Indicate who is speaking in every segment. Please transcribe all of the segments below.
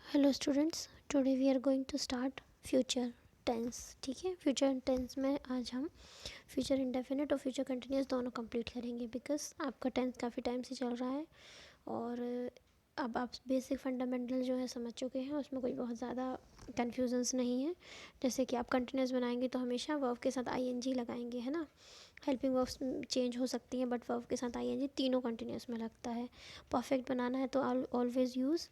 Speaker 1: Hello students, today we are going to start future tense. ठीक है, future tense में आज हम फ्यूचर इंडेफिनिट और फ्यूचर कंटिन्यूस दोनों कंप्लीट करेंगे बिकॉज आपका टेंस काफ़ी टाइम से चल रहा है और अब आप बेसिक फंडामेंटल जो है समझ चुके हैं, उसमें कोई बहुत ज़्यादा कन्फ्यूजन्स नहीं है। जैसे कि आप कंटिन्यूस बनाएंगे तो हमेशा वर्ब के साथ आईएनजी लगाएंगे, है ना। हेल्पिंग वर्ब्स चेंज हो सकती हैं बट वर्ब के साथ आईएनजी तीनों कंटिन्यूस में लगता है। परफेक्ट बनाना है तो always use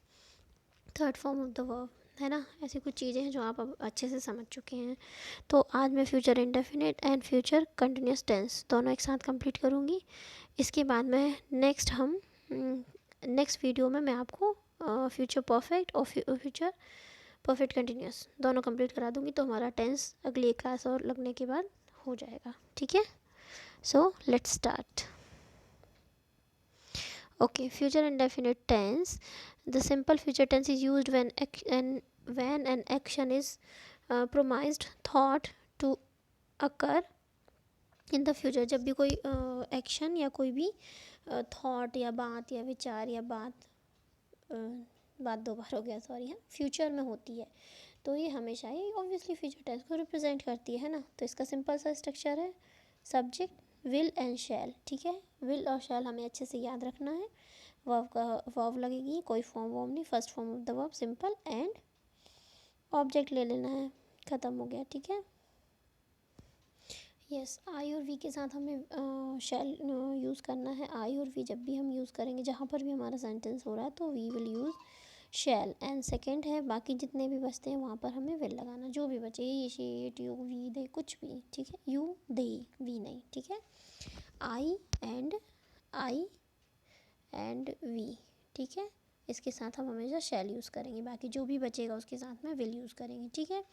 Speaker 1: third form of the verb, है ना। ऐसी कुछ चीज़ें हैं जो आप अब अच्छे से समझ चुके हैं। तो आज मैं future indefinite and future continuous tense दोनों एक साथ कंप्लीट करूँगी। इसके बाद में नेक्स्ट वीडियो में मैं आपको फ्यूचर परफेक्ट और फ्यूचर परफेक्ट कंटिन्यूस दोनों कंप्लीट करा दूँगी। तो हमारा टेंस अगली एक क्लास और लगने के बाद हो जाएगा। ठीक है, so let's start. Okay, future indefinite tense. The simple future tense is used when an action is promised, thought to occur in the future. जब भी कोई एक्शन या कोई भी थॉट या बात या विचार या बात दो बार हो गया, सॉरी, है फ्यूचर में होती है तो ये हमेशा ही ऑब्वियसली फ्यूचर टेंस को रिप्रेजेंट करती है ना। तो इसका सिंपल सा स्ट्रक्चर है सब्जेक्ट, विल एंड शैल। ठीक है, विल और शैल हमें अच्छे से याद रखना है। वर्ब का वर्ब लगेगी, कोई फॉर्म वर्ब नहीं, first form of the verb simple, and object ले लेना है, ख़त्म हो गया। ठीक है, यस। आई और वी के साथ हमें शैल यूज़ करना है। आई और वी जब भी हम यूज़ करेंगे, जहाँ पर भी हमारा सेंटेंस हो रहा है तो we will use shall. And second है, बाकी जितने भी बचते हैं वहाँ पर हमें विल लगाना, जो भी बचे, ये शी इट यू वी दे कुछ भी। ठीक है, यू दे वी नहीं। ठीक है, आई एंड वी। ठीक है, इसके साथ हम हमेशा शैल यूज़ करेंगे, बाकी जो भी बचेगा उसके साथ में विल यूज़ करेंगे। ठीक है,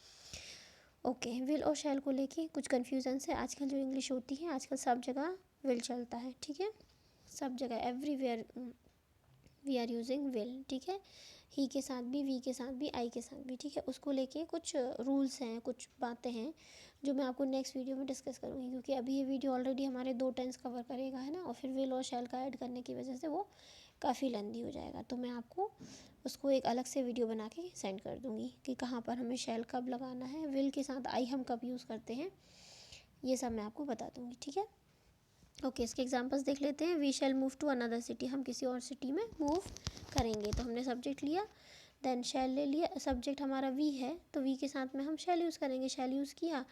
Speaker 1: ओके। विल और शैल को लेके कुछ कन्फ्यूजन है। आजकल जो इंग्लिश होती है, आजकल सब जगह विल चलता है। ठीक है, सब जगह everywhere we are using will. ठीक है, ही के साथ भी, वी के साथ भी, आई के साथ भी। ठीक है, उसको लेके कुछ रूल्स हैं, कुछ बातें हैं जो मैं आपको नेक्स्ट वीडियो में डिस्कस करूँगी, क्योंकि अभी ये वीडियो ऑलरेडी हमारे 2 टेंस कवर करेगा, है ना। और फिर विल और शैल का ऐड करने की वजह से वो काफ़ी लेंदी हो जाएगा, तो मैं आपको उसको एक अलग से वीडियो बना के सेंड कर दूँगी कि कहाँ पर हमें शैल कब लगाना है, विल के साथ आई हम कब यूज़ करते हैं, ये सब मैं आपको बता दूँगी। ठीक है, ओके। इसके एग्जांपल्स देख लेते हैं। We shall move to another city, हम किसी और सिटी में मूव करेंगे, तो हमने सब्जेक्ट लिया, देन शैल ले लिया। सब्जेक्ट हमारा वी है तो वी के साथ में हम शैल यूज़ करेंगे, शैल यूज़ किया,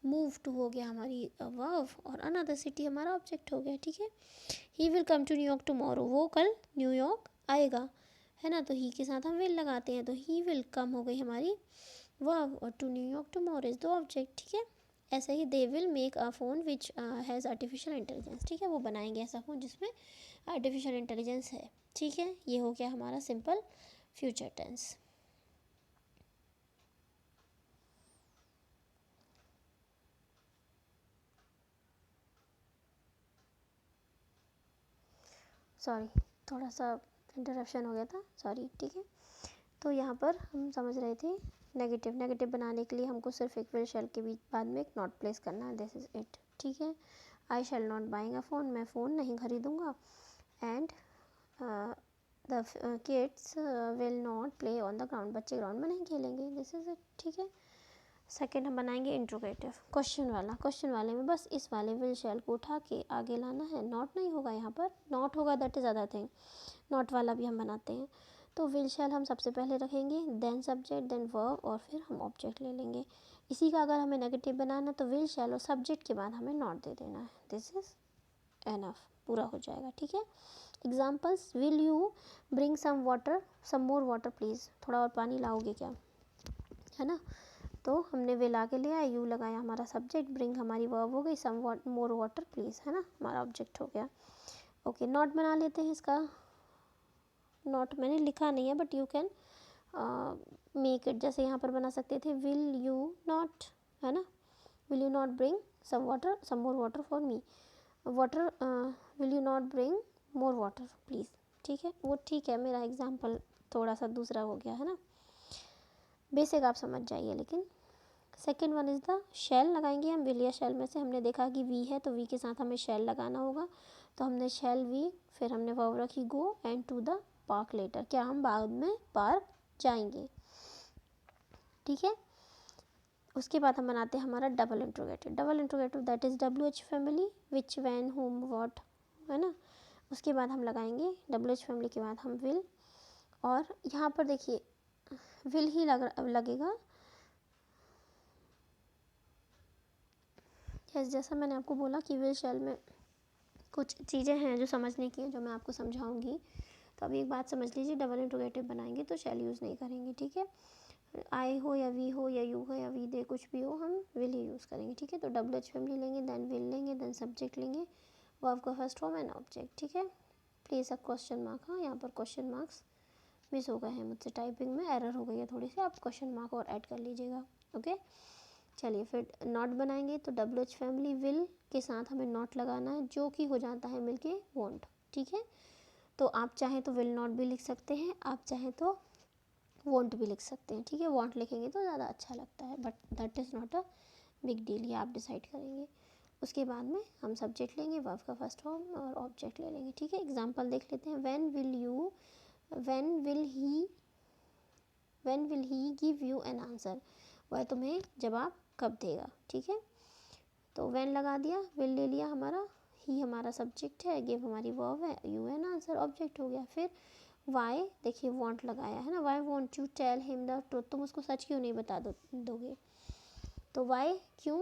Speaker 1: मूव टू हो गया हमारी वर्ब और अनदर सिटी हमारा ऑब्जेक्ट हो गया। ठीक है, he will come to New York tomorrow, वो कल न्यूयॉर्क आएगा, है ना। तो ही के साथ हम विल लगाते हैं, तो ही विल कम हो गई हमारी वर्ब और to New York tomorrow is the object. ठीक है, ऐसे ही they will make a phone which has artificial intelligence. ठीक है, वो बनाएंगे ऐसा फ़ोन जिसमें आर्टिफिशियल इंटेलिजेंस है। ठीक है, ये हो गया हमारा सिंपल फ्यूचर टेंस। सॉरी, थोड़ा सा इंटरप्शन हो गया था, सॉरी। ठीक है, तो यहाँ पर हम समझ रहे थे नेगेटिव बनाने के लिए हमको सिर्फ एक विल शैल के बीच बाद में एक नॉट प्लेस करना है, दिस इज़ इट। ठीक है, I shall not buying a phone, मैं फ़ोन नहीं खरीदूँगा। And the kids will not play on the ground, बच्चे ग्राउंड में नहीं खेलेंगे, दिस इज़ इट। ठीक है, सेकेंड हम बनाएंगे इंट्रोगेटिव, क्वेश्चन वाले में बस इस वाले विल शैल को उठा के आगे लाना है, नॉट नहीं होगा यहाँ पर, नॉट होगा that is other thing, not वाला भी हम बनाते हैं। तो विल शैल हम सबसे पहले रखेंगे, देन सब्जेक्ट, देन वर्ब और फिर हम ऑब्जेक्ट ले लेंगे। इसी का अगर हमें नेगेटिव बनाना तो विल शैल और सब्जेक्ट के बाद हमें नॉट दे देना है, दिस इज़ एनफ, पूरा हो जाएगा। ठीक है, examples, will you bring some water, some more water please, थोड़ा और पानी लाओगे क्या, है ना। तो हमने विल आगे लिया, यू लगाया हमारा सब्जेक्ट, ब्रिंग हमारी वर्ब हो गई, सम मोर वाटर प्लीज़, है ना, हमारा ऑब्जेक्ट हो गया। ओके, नॉट बना लेते हैं। इसका नॉट मैंने लिखा नहीं है but you can make it, जैसे यहाँ पर बना सकते थे, विल यू नॉट, है ना, will you not bring some more water for me, water, will you not bring more water please. ठीक है, वो ठीक है, मेरा एग्जाम्पल थोड़ा सा दूसरा हो गया, है ना। बेसिक आप समझ जाइए। लेकिन सेकेंड वन इज़ द शैल लगाएंगे हम, विल या शैल में से हमने देखा कि वी है तो वी के साथ हमें शैल लगाना होगा, तो हमने शैल वी, फिर हमने वर्ब रखी go, and to the park later, क्या हम बाद में पार्क जाएंगे। ठीक है। उसके बाद हम बनाते हैं हमारा double interrogative. Double interrogative that is WH family which when home what, है ना। उसके बाद हम लगाएंगे WH फैमिली के बाद हम विल, और यहाँ पर देखिए विल ही लगेगा। जैसा मैंने आपको बोला कि विल शैल में कुछ चीज़ें हैं जो समझने की हैं, जो मैं आपको समझाऊंगी। तो अभी एक बात समझ लीजिए, डबल इंट्रोगेटिव बनाएंगे तो शैल यूज़ नहीं करेंगे, ठीक है। आई हो या वी हो या यू हो या वी दे कुछ भी हो, हम विल ही यूज़ करेंगे, ठीक है। तो WH फैमिली लेंगे, देन विल लेंगे, देन सब्जेक्ट लेंगे, वर्ब का फर्स्ट फॉर्म एंड ऑब्जेक्ट, ठीक है। प्लीज़ अ क्वेश्चन मार्क, हाँ यहाँ पर क्वेश्चन मार्क्स मिस हो गए हैं मुझसे, टाइपिंग में एरर हो गई है थोड़ी सी, आप क्वेश्चन मार्क और ऐड कर लीजिएगा, ओके। चलिए फिर नॉट बनाएंगे, तो WH फैमिली विल के साथ हमें नॉट लगाना है, जो कि हो जाता है मिलके वॉन्ट, ठीक है। तो आप चाहें तो विल नॉट भी लिख सकते हैं, आप चाहें तो वॉन्ट भी लिख सकते हैं, ठीक है। वॉन्ट लिखेंगे तो ज़्यादा अच्छा लगता है, but that is not a big deal, ये आप डिसाइड करेंगे। उसके बाद में हम सब्जेक्ट लेंगे, वर्ब का फर्स्ट फॉर्म और ऑब्जेक्ट ले लेंगे, ठीक है। एग्जांपल देख लेते हैं। When will he give you an answer, वह तुम्हें जवाब कब देगा, ठीक है। तो व्हेन लगा दिया, विल ले लिया हमारा, ही हमारा सब्जेक्ट है, गिव हमारी वर्ब है, यू एन आंसर ऑब्जेक्ट हो गया। फिर वाई, देखिए वॉन्ट लगाया है ना, why won't you tell him the truth, तुम उसको सच क्यों नहीं बता दोगे। तो वाई क्यों,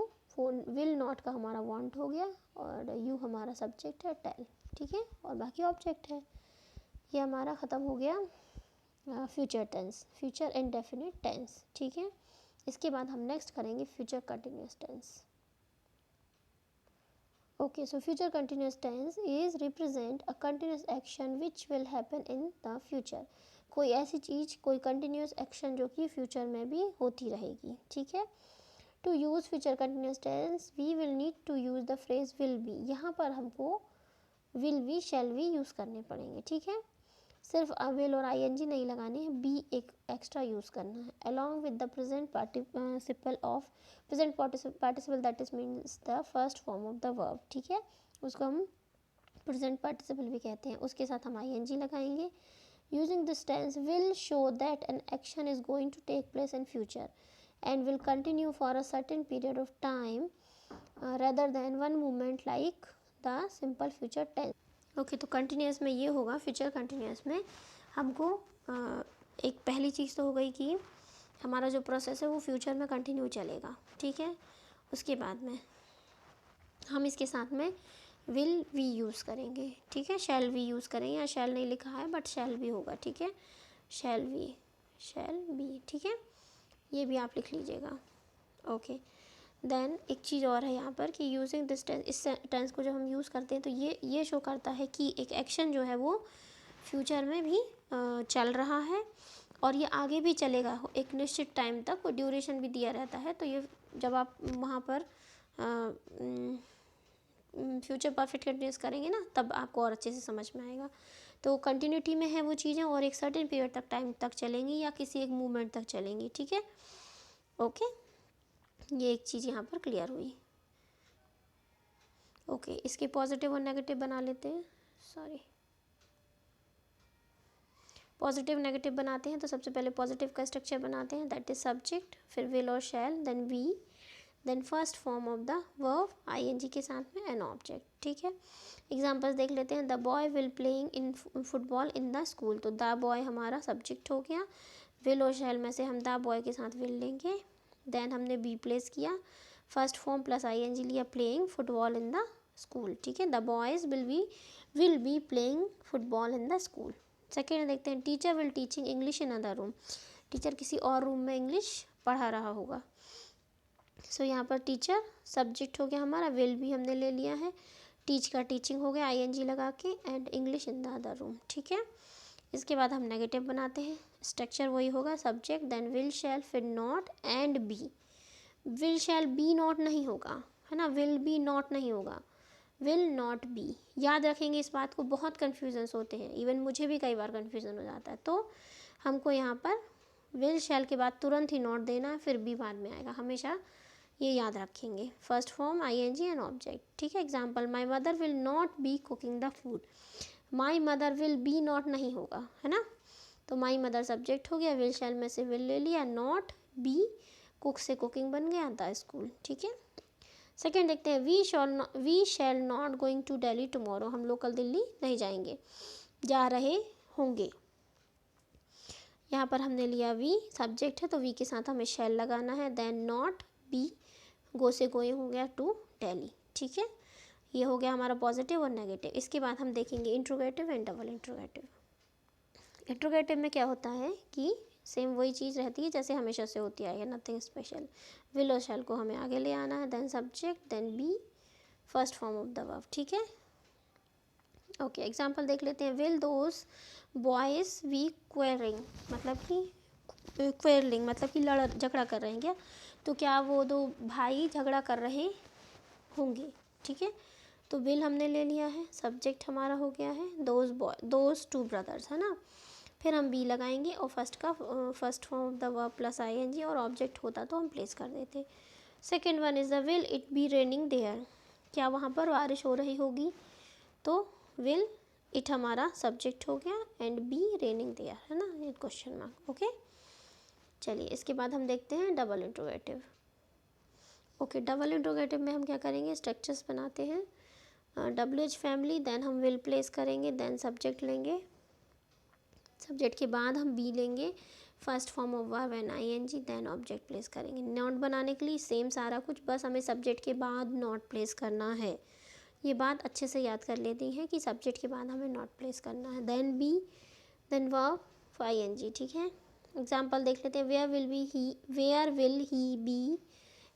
Speaker 1: विल नॉट का हमारा वॉन्ट हो गया, और यू हमारा सब्जेक्ट है, टेल, ठीक है, और बाकी ऑब्जेक्ट है। ये हमारा ख़त्म हो गया future tense, future indefinite tense, ठीक है। इसके बाद हम नेक्स्ट करेंगे future continuous tense. Okay, so future continuous tense is represent a continuous action which will happen in the future. कोई ऐसी चीज़, कोई continuous action जो कि future में भी होती रहेगी, ठीक है। To use future continuous tense, we will need to use the phrase will be. यहाँ पर हमको will be, shall be use करने पड़ेंगे, ठीक है। सिर्फ विल और ING नहीं लगाने हैं, बी एक एक्स्ट्रा यूज़ करना है, along with the present participle of present participle that is means the first form of the verb, ठीक है। उसको हम प्रेजेंट पार्टिसिपल भी कहते हैं, उसके साथ हम ING लगाएंगे। Using this tense will show that an action is going to take place in future and will continue for a certain period of time rather than one moment like the simple future tense. Okay, तो continuous में ये होगा, future continuous में हमको एक पहली चीज़ तो हो गई कि हमारा जो प्रोसेस है वो फ्यूचर में कंटिन्यू चलेगा, ठीक है। उसके बाद में हम इसके साथ में विल वी यूज़ करेंगे, ठीक है। शैल वी यूज़ करेंगे, या शैल नहीं लिखा है बट शैल भी होगा, ठीक है। शैल बी, ठीक है, ये भी आप लिख लीजिएगा, ओके। देन एक चीज़ और है यहाँ पर कि यूजिंग दिस टेंस, इस टेंस को जब हम यूज़ करते हैं तो ये शो करता है कि एक एक्शन जो है वो फ्यूचर में भी चल रहा है, और ये आगे भी चलेगा एक निश्चित टाइम तक, और ड्यूरेशन भी दिया रहता है। तो ये जब आप वहाँ पर फ्यूचर परफेक्ट कंटिन्यूस करेंगे ना, तब आपको और अच्छे से समझ में आएगा। तो कंटिन्यूटी में है वो चीज़ें, और एक सर्टेन पीरियड तक टाइम तक चलेंगी, या किसी एक मूवमेंट तक चलेंगी, ठीक है, ओके। ये एक चीज़ यहाँ पर क्लियर हुई, ओके। इसके पॉजिटिव और नेगेटिव बना लेते हैं, सॉरी, पॉजिटिव नेगेटिव बनाते हैं। तो सबसे पहले पॉजिटिव का स्ट्रक्चर बनाते हैं, दैट इज सब्जेक्ट, फिर विल और shall, then we, then first form of the verb ING के साथ में एन ऑब्जेक्ट, ठीक है। एग्जाम्पल्स देख लेते हैं। The boy will playing in football in the school, तो द बॉय हमारा सब्जेक्ट हो गया, विल और शैल में से हम द बॉय के साथ विल लेंगे, देन हमने बी प्लेस किया, फर्स्ट फॉर्म प्लस ING लिया, playing football in the school, ठीक है। The boys will be playing football in the school. Second देखते हैं, teacher will teaching English in other room, teacher किसी और रूम में इंग्लिश पढ़ा रहा होगा। सो यहाँ पर टीचर सब्जेक्ट हो गया हमारा, विल भी हमने ले लिया है, टीच का टीचिंग हो गया ING लगा के, and English in the other room, ठीक है। इसके बाद हम नेगेटिव बनाते हैं, स्ट्रक्चर वही होगा, सब्जेक्ट, देन विल शैल, फिर not and be. Will shall be not नहीं होगा, है ना, विल बी नॉट नहीं होगा, विल नॉट बी। याद रखेंगे इस बात को, बहुत कन्फ्यूजन्स होते हैं, इवन मुझे भी कई बार कन्फ्यूज़न हो जाता है। तो हमको यहाँ पर विल शैल के बाद तुरंत ही नॉट देना है, फिर बी बाद में आएगा, हमेशा ये याद रखेंगे। First form ING and object, ठीक है। Example, my mother will not be cooking the food, my mother will be not नहीं होगा, है ना। तो माई मदर सब्जेक्ट हो गया, विल शैल में से विल ले लिया, नॉट बी कुक से कुकिंग बन गया, द स्कूल। ठीक है। सेकेंड देखते हैं, we shall not going to Delhi tomorrow, हम लोग कल दिल्ली नहीं जाएंगे, जा रहे होंगे। यहाँ पर हमने लिया वी सब्जेक्ट है तो वी के साथ हमें शैल लगाना है, देन नॉट बी गो से गोइंग हो गया टू दिल्ली। ठीक है, ये हो गया हमारा पॉजिटिव और नेगेटिव। इसके बाद हम देखेंगे interrogative and double interrogative. Interrogative में क्या होता है कि सेम वही चीज़ रहती है जैसे हमेशा से होती आई है, नथिंग स्पेशल। विल और शैल को हमें आगे ले आना है, then subject, then be first form of the verb. ठीक है। ओके, एग्जाम्पल देख लेते हैं। Will those boys be quarrelling, मतलब कि क्वेरलिंग मतलब कि लड़ झगड़ा कर रहे हैं क्या, तो क्या वो दो भाई झगड़ा कर रहे होंगे। ठीक है, तो विल हमने ले लिया है, सब्जेक्ट हमारा हो गया है दोज टू ब्रदर्स, है ना। फिर हम बी लगाएंगे और first form of the verb plus ING, और ऑब्जेक्ट होता तो हम प्लेस कर देते। Second one is the will it be raining there, क्या वहाँ पर बारिश हो रही होगी, तो विल इट हमारा सब्जेक्ट हो गया एंड बी रेनिंग देयर, है ना, ये क्वेश्चन मार्क। ओके, चलिए इसके बाद हम देखते हैं double interrogative. Okay, double interrogative में हम क्या करेंगे, स्ट्रक्चर्स बनाते हैं। WH फैमिली, देन हम विल प्लेस करेंगे, देन सब्जेक्ट लेंगे, सब्जेक्ट के बाद हम बी लेंगे, first form of verb and ING, then object place करेंगे। नॉट बनाने के लिए सेम सारा कुछ, बस हमें सब्जेक्ट के बाद नॉट प्लेस करना है। ये बात अच्छे से याद कर लेती है कि सब्जेक्ट के बाद हमें नॉट प्लेस करना है, then be, then verb ING. ठीक है, एग्जाम्पल देख लेते हैं। Where will he be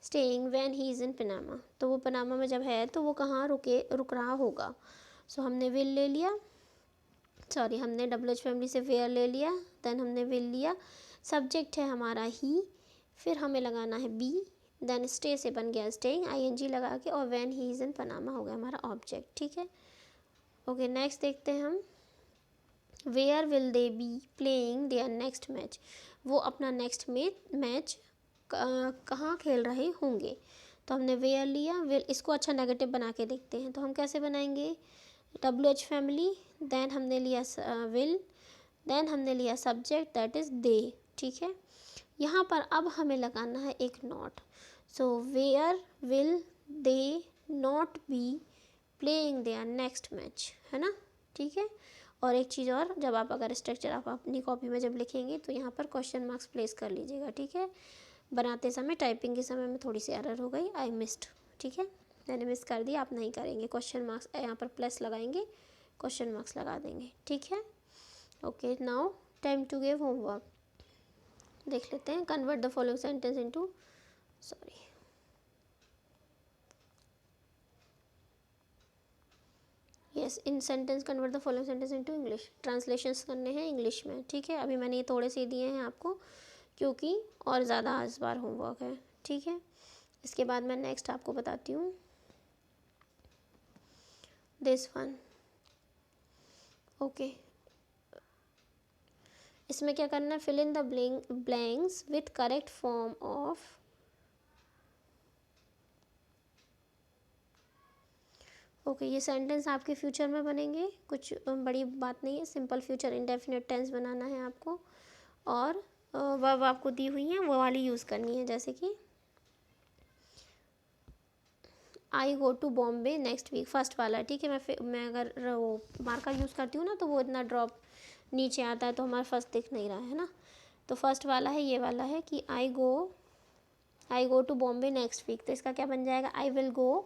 Speaker 1: staying when he is in Panama, तो वो पनामा में जब है तो वो कहाँ रुक रहा होगा। सो हमने विल ले लिया, सॉरी हमने WH फैमिली से वेयर ले लिया, देन हमने विल लिया, सब्जेक्ट है हमारा ही, फिर हमें लगाना है बी, देन स्टे से बन गया स्टेइंग आईएनजी लगा के, और when he is in Panama हो गया हमारा ऑब्जेक्ट। ठीक है। ओके, नेक्स्ट देखते हैं हम। Where will they be playing their next match, वो अपना नेक्स्ट मैच कहाँ खेल रहे होंगे, तो हमने वेयर लिया, विल, इसको अच्छा नेगेटिव बना के देखते हैं, तो हम कैसे बनाएंगे, WH फैमिली, देन हमने लिया विल, देन हमने लिया सब्जेक्ट दैट इज़ दे। ठीक है, यहाँ पर अब हमें लगाना है एक not, so where will they not be playing their next match, है ना। ठीक है, और एक चीज़ और, जब आप अगर स्ट्रक्चर आप अपनी कॉपी में जब लिखेंगे तो यहाँ पर क्वेश्चन मार्क्स प्लेस कर लीजिएगा। ठीक है, बनाते समय टाइपिंग के समय में थोड़ी सी एरर हो गई, आई मिस्ड। ठीक है, मैंने मिस कर दिया, आप नहीं करेंगे, क्वेश्चन मार्क्स यहाँ पर प्लस लगाएंगे, क्वेश्चन मार्क्स लगा देंगे। ठीक है। Okay, now time to give homework. देख लेते हैं, convert the following sentence into, sorry, yes, in sentence convert the following sentence into English, translations करने हैं इंग्लिश में। ठीक है, अभी मैंने ये थोड़े से दिए हैं आपको क्योंकि और ज़्यादा इस बार होमवर्क है। ठीक है, इसके बाद मैं नेक्स्ट आपको बताती हूँ, दिस वन। ओके, इसमें क्या करना है, fill in the blanks with correct form of, okay, ये सेंटेंस आपके फ्यूचर में बनेंगे, कुछ बड़ी बात नहीं है, सिंपल फ्यूचर इंडेफिनिट टेंस बनाना है आपको, और वर्ब आपको दी हुई है वो वाली यूज़ करनी है, जैसे कि I go to Bombay next week, first वाला। ठीक है, मैं अगर वो मार्कर यूज़ करती हूँ ना तो वो इतना ड्रॉप नीचे आता है तो हमारा फर्स्ट दिख नहीं रहा है ना, तो फर्स्ट वाला है, ये वाला है कि I go to Bombay next week, तो इसका क्या बन जाएगा, I will go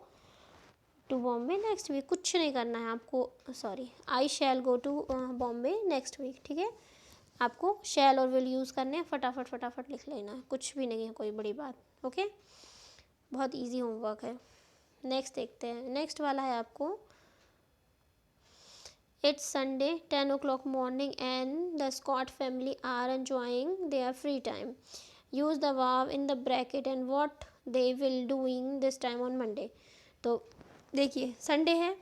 Speaker 1: to Bombay next week, कुछ नहीं करना है आपको, sorry, I shall go to Bombay next week. ठीक है, आपको शैल और विल यूज़ करने हैं, फटाफट फटाफट लिख लेना है, कुछ भी नहीं है कोई बड़ी बात। ओके, बहुत इजी होमवर्क है। नेक्स्ट देखते हैं, नेक्स्ट वाला है आपको, it's Sunday 10 o'clock morning and the Scott family are enjoying their free time, use the verb in the bracket and what they will doing this time on Monday. तो देखिए, Sunday है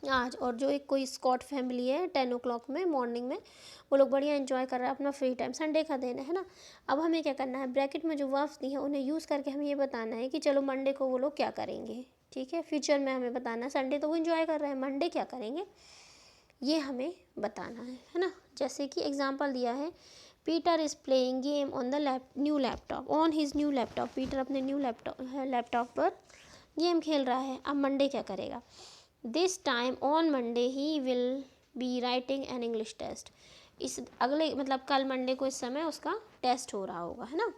Speaker 1: आज, और जो एक कोई स्कॉट फैमिली है 10 o'clock में मॉर्निंग में, वो लोग बढ़िया एंजॉय कर रहे हैं अपना फ्री टाइम, संडे का दिन है ना। अब हमें क्या करना है, ब्रैकेट में जो वर्ब्स दी हैं उन्हें यूज़ करके हमें ये बताना है कि चलो मंडे को वो लोग क्या करेंगे। ठीक है, फ्यूचर में हमें बताना है, संडे तो वो एंजॉय कर रहे हैं, मंडे क्या करेंगे। ये हमें बताना है ना। जैसे कि एग्जांपल दिया है, Peter is playing game on the new laptop, on his new laptop. Peter अपने न्यू लैपटॉप पर गेम खेल रहा है। अब मंडे क्या करेगा, this time on Monday he will be writing an English test. इस अगले मतलब कल मंडे को इस समय उसका टेस्ट हो रहा होगा, है ना।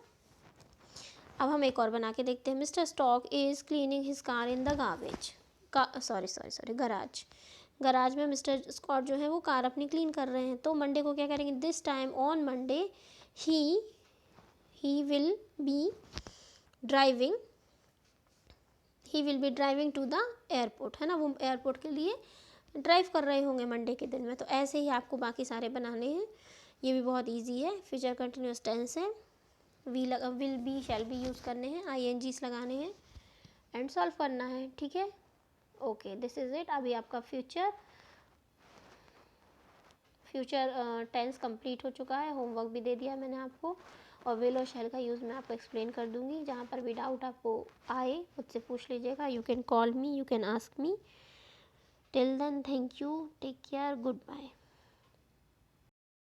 Speaker 1: अब हम एक और बना के देखते हैं, mister stock is cleaning his car in the garbage sorry garage. Garage में मिस्टर स्कॉट जो है वो कार अपनी क्लीन कर रहे हैं। तो मंडे को क्या करेंगे, this time on Monday he will be driving to the airport, है ना। वो एयरपोर्ट के लिए ड्राइव कर रहे होंगे मंडे के दिन में। तो ऐसे ही आपको बाकी सारे बनाने हैं। ये भी बहुत इजी है। फ्यूचर कंटिन्यूस टेंस है, will be shall be use करने हैं, INGs लगाने हैं एंड सॉल्व करना है, ठीक है। Okay, this is it. अभी आपका फ्यूचर टेंस कंप्लीट हो चुका है। होमवर्क भी दे दिया मैंने आपको, और विल और शैल का यूज़ मैं आपको एक्सप्लेन कर दूंगी। जहाँ पर भी डाउट आपको आए मुझसे पूछ लीजिएगा। You can call me, you can ask me. Till then, thank you, take care, good bye.